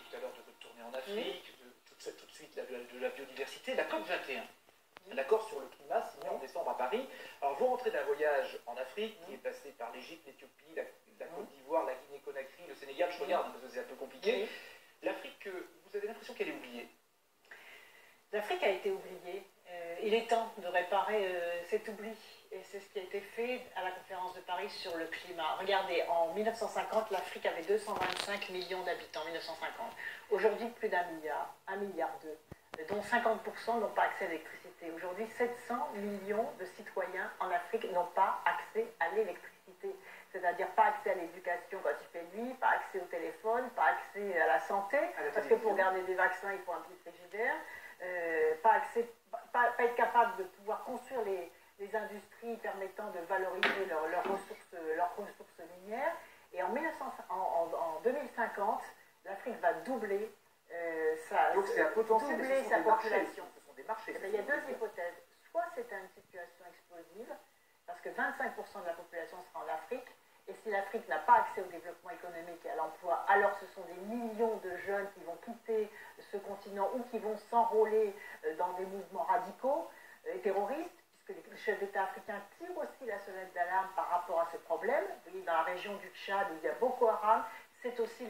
tout à l'heure de votre tournée en Afrique, tout de suite de la biodiversité, la COP 21. L'accord sur le climat signé en décembre à Paris. Alors vous rentrez d'un voyage en Afrique qui est passé par l'Égypte, l'Éthiopie, la Côte d'Ivoire, la Guinée-Conakry, le Sénégal, je regarde parce que c'est un peu compliqué. L'Afrique, vous avez l'impression qu'elle est oubliée? L'Afrique a été oubliée. Il est temps de réparer cet oubli. Et c'est ce qui a été fait à la conférence de Paris sur le climat. Regardez, en 1950, l'Afrique avait 225 millions d'habitants, 1950. Aujourd'hui, plus d'1 milliard 2, dont 50% n'ont pas accès à l'électricité. Aujourd'hui, 700 millions de citoyens en Afrique n'ont pas accès à l'électricité. C'est-à-dire pas accès à l'éducation quand il fait nuit, pas accès au téléphone, pas accès à la santé, parce que pour garder des vaccins, il faut un petit frigidaire. Pas être capable de pouvoir construire les industries permettant de valoriser leurs ressources minières. Et en 2050, l'Afrique va doubler Donc c'est un potentiel, doubler sa population. Ce sont des marchés. Il y a deux hypothèses. Soit c'est une situation explosive, parce que 25% de la population sera en Afrique, et si l'Afrique n'a pas accès au développement économique et à l'emploi, alors ce sont des millions de jeunes qui vont quitter ce continent ou qui vont s'enrôler dans des mouvements radicaux et terroristes, puisque les chefs d'État africains tirent aussi la sonnette d'alarme par rapport à ce problème. Vous voyez, dans la région du Tchad où il y a Boko Haram, c'est aussi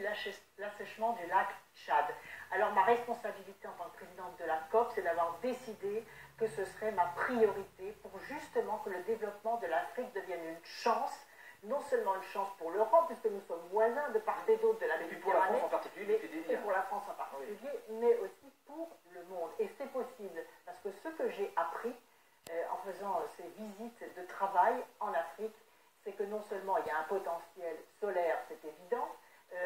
l'assèchement du lac Tchad. Alors ma responsabilité en tant que présidente de la COP, c'est d'avoir décidé que ce serait ma priorité pour justement que le développement de l'Afrique devienne une chance, non seulement une chance pour l'Europe, puisque nous sommes voisins de part et d'autre de la Méditerranée, et pour la France en particulier, mais aussi pour le monde. Et c'est possible, parce que ce que j'ai appris en faisant ces visites de travail en Afrique, c'est que non seulement il y a un potentiel solaire, c'est évident,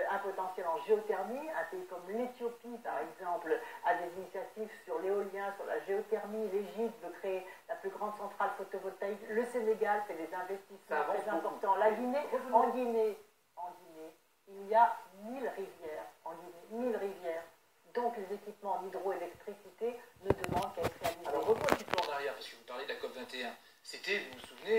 un potentiel en géothermie. Un pays comme l'Éthiopie, par exemple, a des initiatives sur l'éolien, sur la géothermie. L'Égypte veut créer la plus grande centrale photovoltaïque. Le Sénégal fait des investissements très importants. La Guinée, en Guinée, il y a 1000 rivières. En Guinée, 1000 rivières. Donc les équipements en hydroélectricité ne demandent qu'à être réalisés. Alors revenons un petit peu en arrière, parce que vous parlez de la COP 21. C'était, vous vous souvenez,